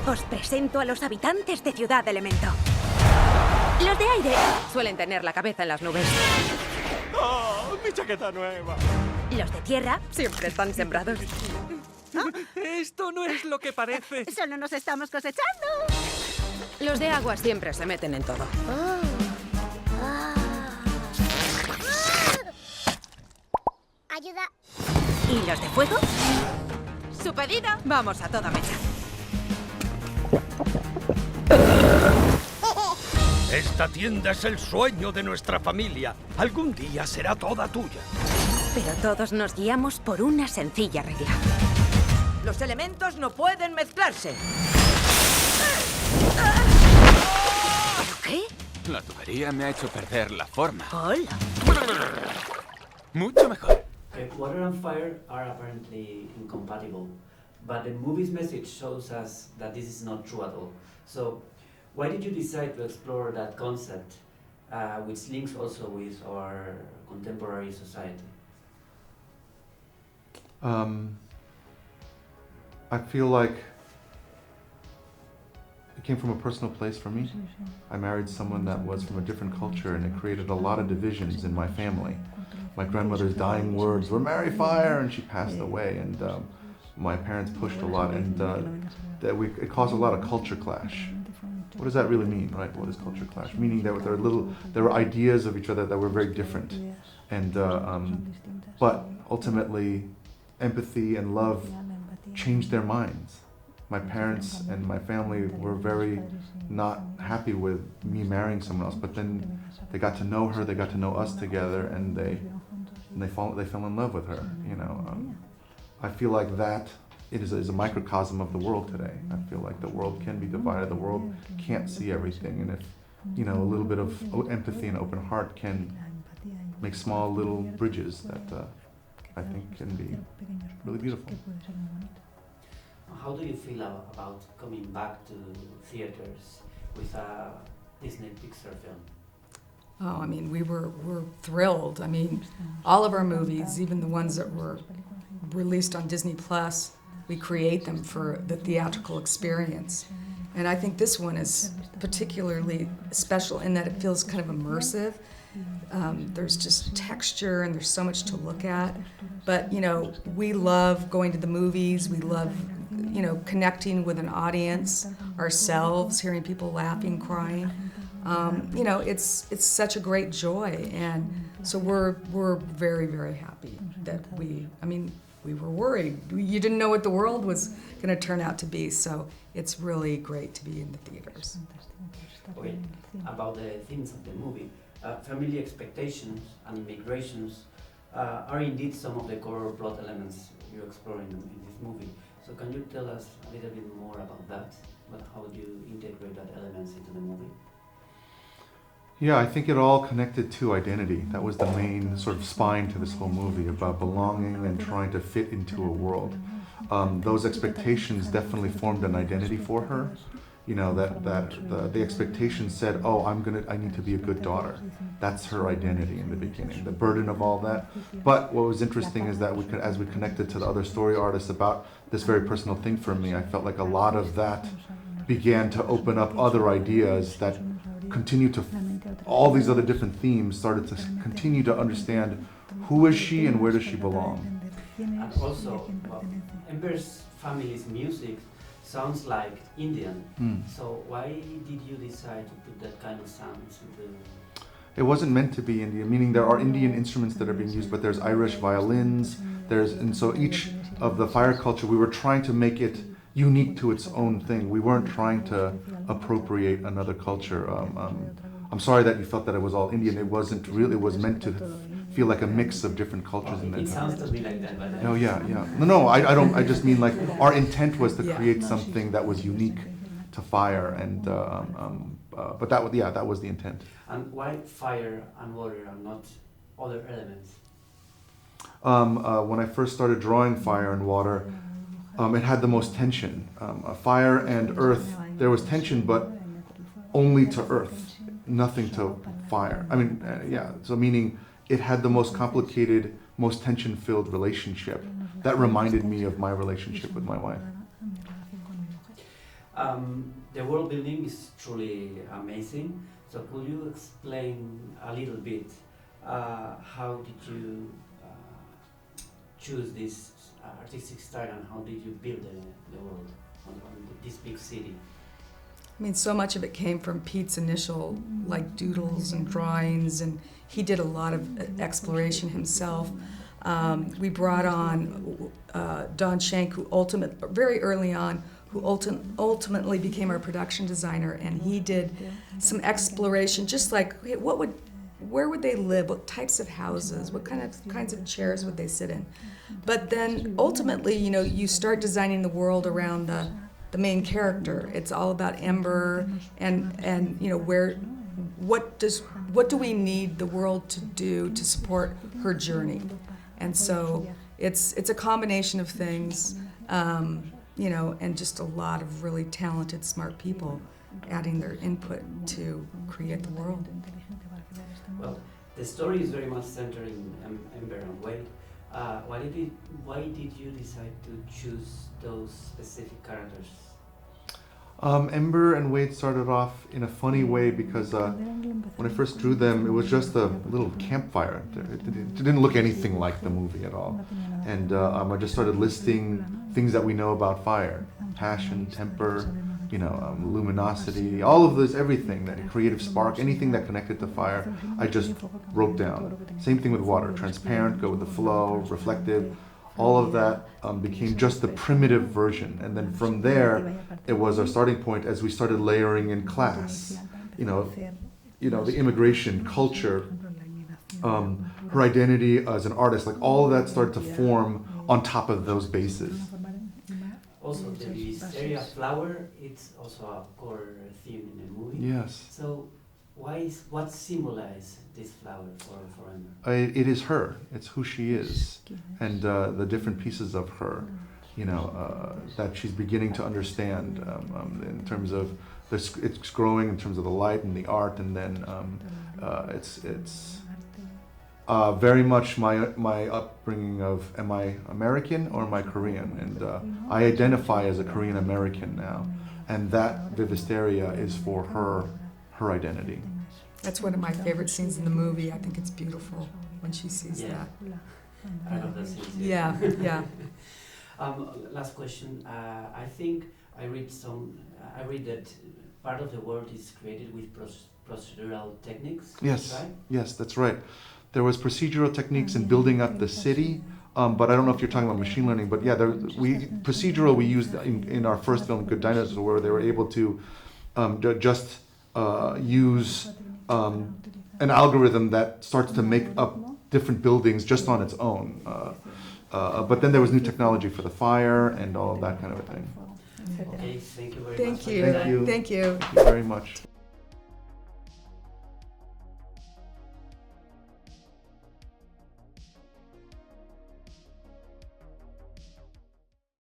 Os presento a los habitantes de Ciudad Elemento. Los de aire suelen tener la cabeza en las nubes. ¡Oh, mi chaqueta nueva! Los de tierra siempre están sembrados. Esto no es lo que parece. Solo nos estamos cosechando. Los de agua siempre se meten en todo. Ayuda. ¿Y los de fuego? ¡Su pedido! Vamos a toda mecha. Esta tienda es el sueño de nuestra familia. Algún día será toda tuya. Pero todos nos guiamos por una sencilla regla. Los elementos no pueden mezclarse. ¿Pero qué? La tubería me ha hecho perder la forma. Hola. Mucho mejor. Water and fire are apparently incompatible, but the movie's message shows us that this is not true at all. So, why did you decide to explore that concept, which links also with our contemporary society? I feel like it came from a personal place for me. I married someone that was from a different culture, and it created a lot of divisions in my family. My grandmother's dying words were "Marry fire," and she passed away, and my parents pushed a lot, and it caused a lot of culture clash. What does that really mean, right? What is culture clash? Meaning that there were ideas of each other that were very different, and but ultimately, empathy and love changed their minds. My parents and my family were very not happy with me marrying someone else, but then they got to know her, they got to know us together, and they fell in love with her. You know, I feel like that is a microcosm of the world today. I feel like the world can be divided. The world can't see everything, and if a little bit of empathy and open heart can make small little bridges that I think can be really beautiful. How do you feel about coming back to theaters with a Disney PIXAR film? Oh, I mean, we're thrilled. I mean, all of our movies, even the ones that were released on Disney Plus, we create them for the theatrical experience. And I think this one is particularly special in that it feels kind of immersive. There's just texture and there's so much to look at. But, we love going to the movies. We love, connecting with an audience ourselves, hearing people laughing, crying. It's such a great joy. And so we're very, very happy that we were worried. You didn't know what the world was going to turn out to be. So it's really great to be in the theaters. Okay, about the themes of the movie. Family expectations and immigrations are indeed some of the core plot elements you're exploring in this movie. So can you tell us a little bit more about that? How do you integrate that elements into the movie? Yeah, I think it all connected to identity. That was the main sort of spine to this whole movie, about belonging and trying to fit into a world. Those expectations definitely formed an identity for her. The expectation said, "Oh, I need to be a good daughter." That's her identity in the beginning. The burden of all that. But what was interesting is that as we connected to the other story artists about this very personal thing for me, I felt like a lot of that began to open up other ideas that continue to, all these other different themes started to continue to understand who is she and where does she belong. And also, Ember's family's music sounds like Indian. So why did you decide to put that kind of sounds into? It wasn't meant to be Indian, meaning there are Indian instruments that are being used, but there's Irish violins, and so each of the fire culture, we were trying to make it unique to its own thing. We weren't trying to appropriate another culture. I'm sorry that you felt that it was all Indian. It wasn't really, it was meant to feel like a mix of different cultures. It sounds to me like that, but... Oh, yeah. No, I don't, I just mean like our intent was to create something that was unique to fire, and but that was the intent. And why fire and water are not other elements? When I first started drawing fire and water, it had the most tension. Fire and earth, there was tension, but only to earth, nothing to fire. So meaning it had the most complicated, most tension-filled relationship. That reminded me of my relationship with my wife. The world building is truly amazing. So could you explain a little bit how did you choose this artistic style and how did you build the world on this big city? I mean, so much of it came from Pete's initial like doodles and drawings, and he did a lot of exploration himself. We brought on Don Shank, who very early on, who ultimately became our production designer, and he did some exploration, just like where would they live, what types of houses, what kinds of chairs would they sit in. But then ultimately, you know, you start designing the world around the main character. It's all about Ember, and you know, what do we need the world to do to support her journey? And so it's a combination of things, you know, and just a lot of really talented, smart people adding their input to create the world. Well, the story is very much centered in Ember and Wade. Why did you decide to choose those specific characters? Ember and Wade started off in a funny way because when I first drew them, it was just a little campfire. It didn't look anything like the movie at all. And I just started listing things that we know about fire: passion, temper, you know, luminosity, all of this, everything, that creative spark, anything that connected to fire, I just wrote down. Same thing with water: transparent, go with the flow, reflective. All of that became just the primitive version, and then from there, it was our starting point as we started layering in class. You know, the immigration, culture, her identity as an artist, like all of that started to form on top of those bases. Also, the wisteria flower, it's also a core theme in the movie. Yes. So, what symbolizes this flower for Ember? It is her. It's who she is, and the different pieces of her, you know, that she's beginning to understand in terms of it's growing in terms of the light and the art, and then it's very much my upbringing of, am I American or am I Korean? And I identify as a Korean American now, and that Vivisteria is for her identity. That's one of my favorite scenes in the movie. I think it's beautiful when she sees that. I love that scene too. Yeah, yeah. Last question. I think I read that part of the world is created with procedural techniques. Yes, right? yes, that's right. There was procedural techniques in building up the city, but I don't know if you're talking about machine learning. But yeah, we used in our first film, Good Dinosaur, where they were able to just use an algorithm that starts to make up different buildings just on its own. But then there was new technology for the fire and all of that kind of a thing. Okay, thank you very much. Thank you. Thank you. Thank you. Thank you very much.